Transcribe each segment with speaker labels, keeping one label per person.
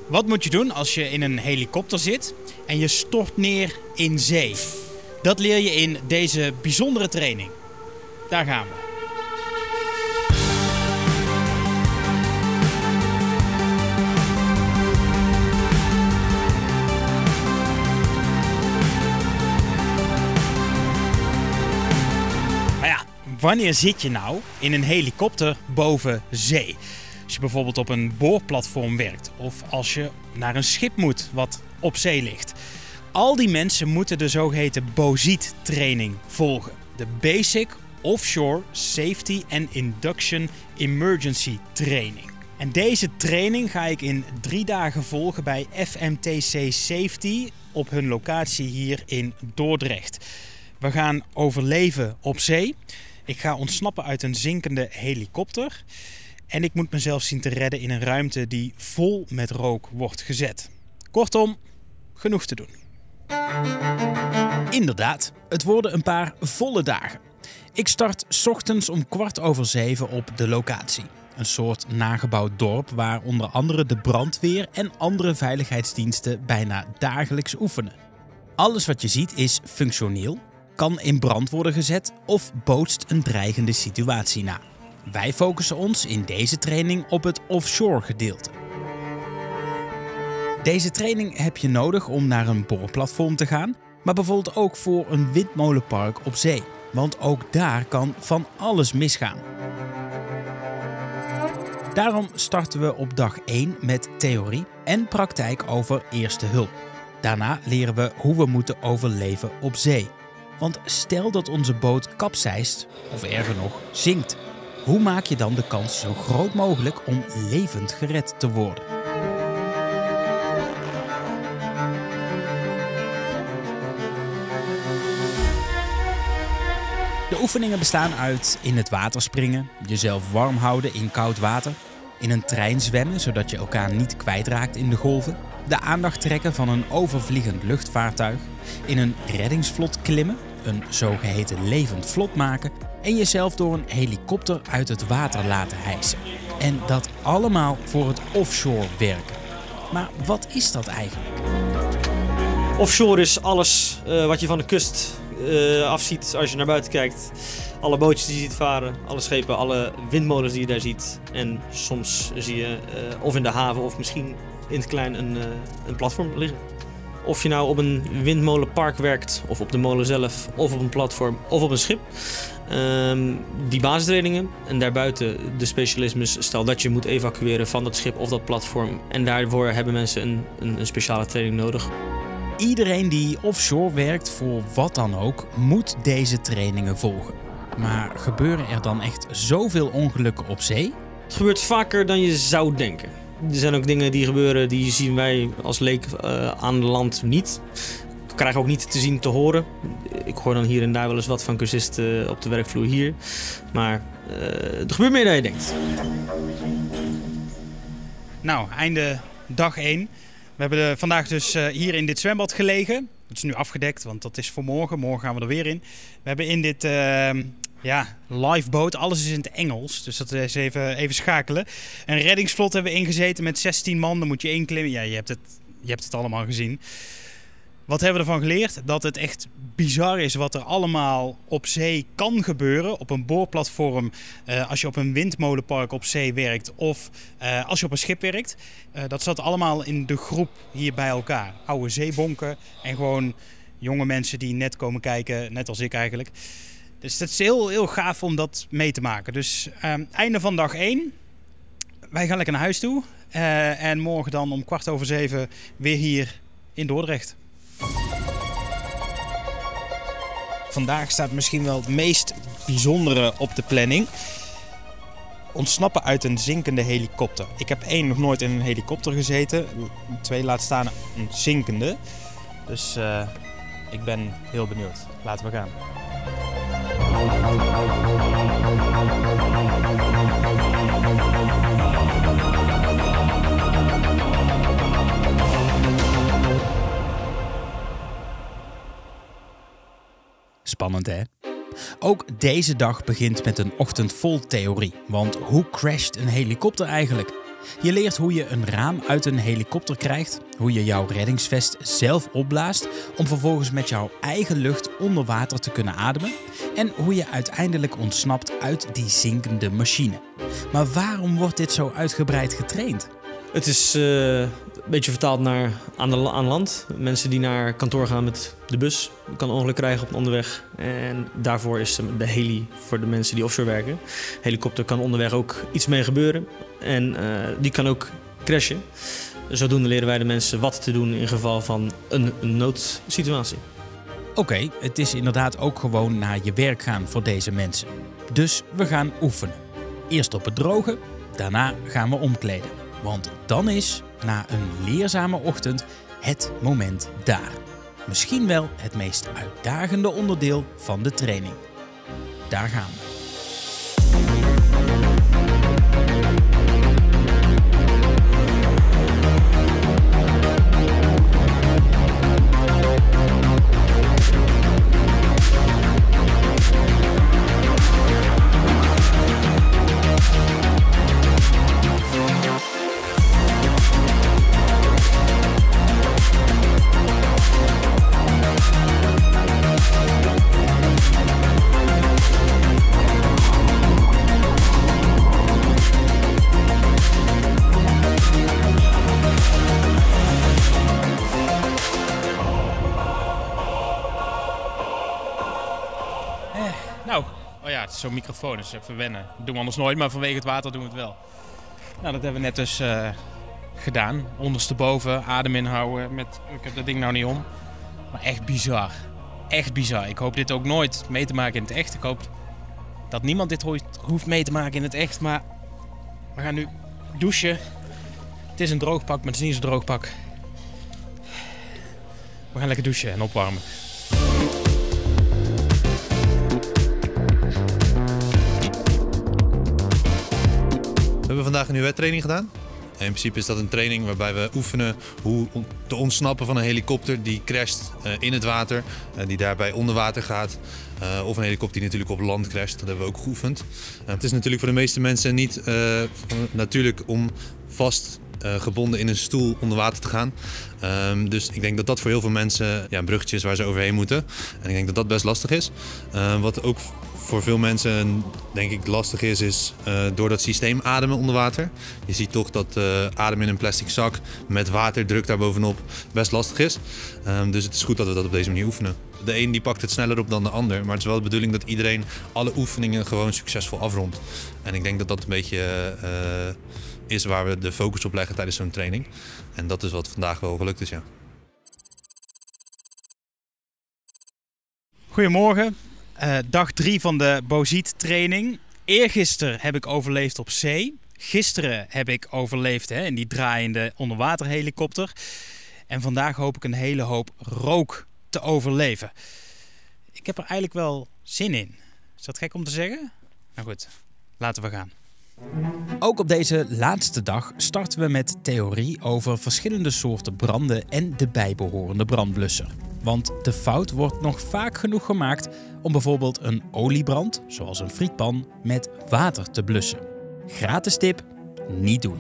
Speaker 1: Wat moet je doen als je in een helikopter zit en je stort neer in zee? Dat leer je in deze bijzondere training. Daar gaan we. Maar ja, wanneer zit je nou in een helikopter boven zee? Als je bijvoorbeeld op een boorplatform werkt of als je naar een schip moet wat op zee ligt. Al die mensen moeten de zogeheten BOSIT-training volgen. De Basic Offshore Safety and Induction Emergency Training. En deze training ga ik in 3 dagen volgen bij FMTC Safety op hun locatie hier in Dordrecht. We gaan overleven op zee. Ik ga ontsnappen uit een zinkende helikopter. En ik moet mezelf zien te redden in een ruimte die vol met rook wordt gezet. Kortom, genoeg te doen. Inderdaad, het worden een paar volle dagen. Ik start 's ochtends om 7:15 op de locatie. Een soort nagebouwd dorp waar onder andere de brandweer en andere veiligheidsdiensten bijna dagelijks oefenen. Alles wat je ziet is functioneel, kan in brand worden gezet of bootst een dreigende situatie na. Wij focussen ons in deze training op het offshore gedeelte. Deze training heb je nodig om naar een boorplatform te gaan, maar bijvoorbeeld ook voor een windmolenpark op zee. Want ook daar kan van alles misgaan. Daarom starten we op dag 1 met theorie en praktijk over eerste hulp. Daarna leren we hoe we moeten overleven op zee. Want stel dat onze boot kapseist, of erger nog, zinkt. Hoe maak je dan de kans zo groot mogelijk om levend gered te worden? De oefeningen bestaan uit in het water springen, jezelf warm houden in koud water, in een trein zwemmen zodat je elkaar niet kwijtraakt in de golven, de aandacht trekken van een overvliegend luchtvaartuig, in een reddingsvlot klimmen, een zogeheten levend vlot maken en jezelf door een helikopter uit het water laten hijsen. En dat allemaal voor het offshore werken. Maar wat is dat eigenlijk?
Speaker 2: Offshore is alles wat je van de kust afziet als je naar buiten kijkt. Alle bootjes die je ziet varen, alle schepen, alle windmolens die je daar ziet. En soms zie je of in de haven of misschien in het klein een platform liggen. Of je nou op een windmolenpark werkt, of op de molen zelf, of op een platform, of op een schip. Die basistrainingen en daarbuiten de specialismes, stel dat je moet evacueren van dat schip of dat platform. En daarvoor hebben mensen een speciale training nodig.
Speaker 1: Iedereen die offshore werkt voor wat dan ook, moet deze trainingen volgen. Maar gebeuren er dan echt zoveel ongelukken op zee?
Speaker 2: Het gebeurt vaker dan je zou denken. Er zijn ook dingen die gebeuren die zien wij als leek aan de land niet. We krijgen ook niet te zien, te horen. Ik hoor dan hier en daar wel eens wat van cursisten op de werkvloer hier. Maar er gebeurt meer dan je denkt.
Speaker 1: Nou, einde dag 1. We hebben vandaag dus hier in dit zwembad gelegen. Het is nu afgedekt, want dat is voor morgen. Morgen gaan we er weer in. We hebben in dit lifeboat, alles is in het Engels. Dus dat is even schakelen. Een reddingsvlot hebben we ingezeten met 16 man. Dan moet je inklimmen. Ja, je hebt het allemaal gezien. Wat hebben we ervan geleerd? Dat het echt bizar is wat er allemaal op zee kan gebeuren. Op een boorplatform, als je op een windmolenpark op zee werkt of als je op een schip werkt. Dat zat allemaal in de groep hier bij elkaar. Oude zeebonken en gewoon jonge mensen die net komen kijken, net als ik eigenlijk. Dus het is heel gaaf om dat mee te maken. Dus einde van dag 1. Wij gaan lekker naar huis toe. En morgen dan om 7:15 weer hier in Dordrecht. Vandaag staat misschien wel het meest bijzondere op de planning. Ontsnappen uit een zinkende helikopter. Ik heb nog nooit in een helikopter gezeten. 2 laat staan een zinkende. Dus ik ben heel benieuwd. Laten we gaan. Spannend, hè? Ook deze dag begint met een ochtend vol theorie. Want hoe crasht een helikopter eigenlijk? Je leert hoe je een raam uit een helikopter krijgt, hoe je jouw reddingsvest zelf opblaast om vervolgens met jouw eigen lucht onder water te kunnen ademen en hoe je uiteindelijk ontsnapt uit die zinkende machine. Maar waarom wordt dit zo uitgebreid getraind?
Speaker 2: Het is een beetje vertaald naar aan land. Mensen die naar kantoor gaan met de bus, kan een ongeluk krijgen op onderweg. En daarvoor is de heli voor de mensen die offshore werken. Helikopter kan onderweg ook iets mee gebeuren. En die kan ook crashen. Zodoende leren wij de mensen wat te doen in geval van een noodsituatie.
Speaker 1: Oké, het is inderdaad ook gewoon naar je werk gaan voor deze mensen. Dus we gaan oefenen. Eerst op het droge, daarna gaan we omkleden. Want dan is, na een leerzame ochtend, het moment daar. Misschien wel het meest uitdagende onderdeel van de training. Daar gaan we. Nou, oh ja, het is zo'n microfoon, dus even wennen. Dat doen we anders nooit, maar vanwege het water doen we het wel. Nou, dat hebben we net dus gedaan. Ondersteboven, adem inhouden. Ik heb dat ding nou niet om. Maar echt bizar. Echt bizar. Ik hoop dit ook nooit mee te maken in het echt. Ik hoop dat niemand dit hoeft mee te maken in het echt. Maar we gaan nu douchen. Het is een droogpak, maar het is niet zo'n droogpak. We gaan lekker douchen en opwarmen.
Speaker 3: We hebben vandaag een nieuwe wedtraining gedaan. In principe is dat een training waarbij we oefenen hoe te ontsnappen van een helikopter die crasht in het water, die daarbij onder water gaat. Of een helikopter die natuurlijk op land crasht, dat hebben we ook geoefend. Het is natuurlijk voor de meeste mensen niet natuurlijk om vast gebonden in een stoel onder water te gaan. Dus ik denk dat dat voor heel veel mensen een bruggetje is waar ze overheen moeten. En ik denk dat dat best lastig is. Wat ook voor veel mensen denk ik lastig is door dat systeem ademen onder water. Je ziet toch dat ademen in een plastic zak met waterdruk daarbovenop best lastig is. Dus het is goed dat we dat op deze manier oefenen. De een die pakt het sneller op dan de ander, maar het is wel de bedoeling dat iedereen alle oefeningen gewoon succesvol afrondt. En ik denk dat dat een beetje is waar we de focus op leggen tijdens zo'n training. En dat is wat vandaag wel gelukt is, ja.
Speaker 1: Goedemorgen. Dag 3 van de Bauxite-training. Eergisteren heb ik overleefd op zee. Gisteren heb ik overleefd in die draaiende onderwaterhelikopter. En vandaag hoop ik een hele hoop rook te overleven. Ik heb er eigenlijk wel zin in. Is dat gek om te zeggen? Nou goed, laten we gaan. Ook op deze laatste dag starten we met theorie over verschillende soorten branden en de bijbehorende brandblusser. Want de fout wordt nog vaak genoeg gemaakt om bijvoorbeeld een oliebrand, zoals een frietpan, met water te blussen. Gratis tip, niet doen.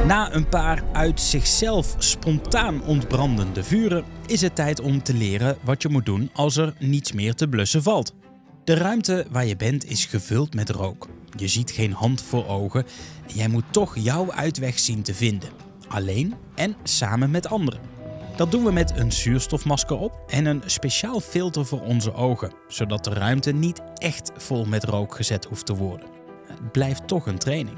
Speaker 1: Na een paar uit zichzelf spontaan ontbrandende vuren is het tijd om te leren wat je moet doen als er niets meer te blussen valt. De ruimte waar je bent is gevuld met rook. Je ziet geen hand voor ogen en jij moet toch jouw uitweg zien te vinden. Alleen en samen met anderen. Dat doen we met een zuurstofmasker op en een speciaal filter voor onze ogen, zodat de ruimte niet echt vol met rook gezet hoeft te worden. Het blijft toch een training.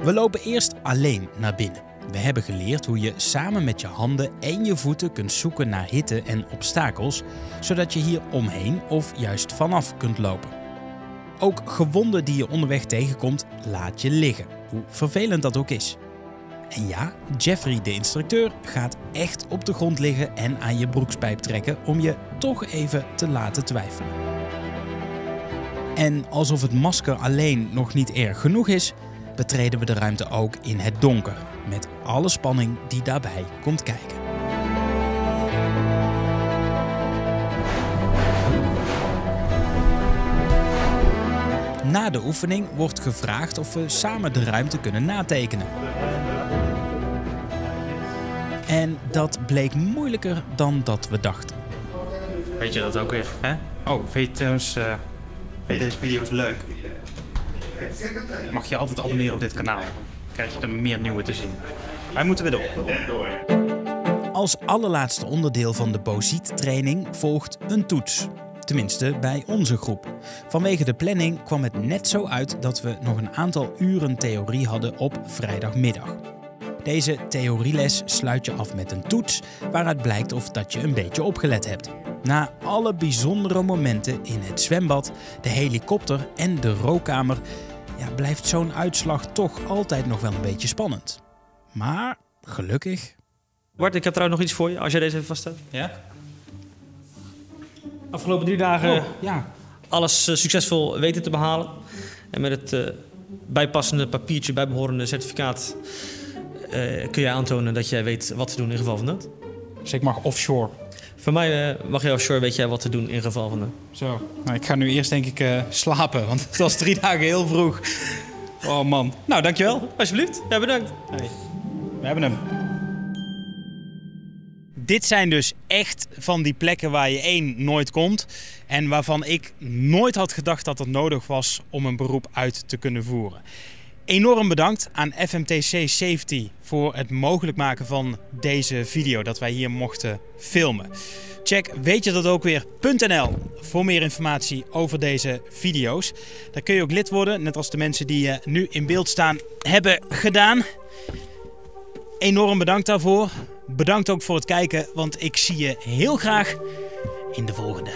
Speaker 1: We lopen eerst alleen naar binnen. We hebben geleerd hoe je samen met je handen en je voeten kunt zoeken naar hitte en obstakels, zodat je hier omheen of juist vanaf kunt lopen. Ook gewonden die je onderweg tegenkomt, laat je liggen, hoe vervelend dat ook is. En ja, Jeffrey, de instructeur, gaat echt op de grond liggen en aan je broekspijp trekken om je toch even te laten twijfelen. En alsof het masker alleen nog niet erg genoeg is, betreden we de ruimte ook in het donker, met alle spanning die daarbij komt kijken. Na de oefening wordt gevraagd of we samen de ruimte kunnen natekenen. En dat bleek moeilijker dan dat we dachten. Weet je dat ook weer, hè? Oh, vind je deze video's leuk? Mag je altijd abonneren op dit kanaal. Dan krijg je er meer nieuwe te zien. Wij moeten weer door. Als allerlaatste onderdeel van de BOSIT-training volgt een toets. Tenminste, bij onze groep. Vanwege de planning kwam het net zo uit dat we nog een aantal uren theorie hadden op vrijdagmiddag. Deze theorieles sluit je af met een toets waaruit blijkt of dat je een beetje opgelet hebt. Na alle bijzondere momenten in het zwembad, de helikopter en de rookkamer, blijft zo'n uitslag toch altijd nog wel een beetje spannend. Maar gelukkig...
Speaker 2: Bart, ik heb trouwens nog iets voor je, als jij deze even vasthoudt.
Speaker 1: Ja?
Speaker 2: Afgelopen 3 dagen
Speaker 1: Ja.
Speaker 2: alles succesvol weten te behalen. En met het bijpassende papiertje, bijbehorende certificaat... kun je aantonen dat jij weet wat te doen in geval van nood.
Speaker 1: Dus ik mag offshore.
Speaker 2: Voor mij mag je offshore, weet jij wat te doen in geval van nood.
Speaker 1: Zo. Nou, ik ga nu eerst denk ik slapen, want het was 3 dagen heel vroeg. Oh man. Nou, dankjewel.
Speaker 2: Alsjeblieft. Ja, bedankt.
Speaker 1: Hey. We hebben hem. Dit zijn dus echt van die plekken waar je nooit komt. En waarvan ik nooit had gedacht dat het nodig was om een beroep uit te kunnen voeren. Enorm bedankt aan FMTC Safety voor het mogelijk maken van deze video, dat wij hier mochten filmen. Check weetjedatokweer.nl voor meer informatie over deze video's. Daar kun je ook lid worden, net als de mensen die nu in beeld staan hebben gedaan. Enorm bedankt daarvoor. Bedankt ook voor het kijken, want ik zie je heel graag in de volgende.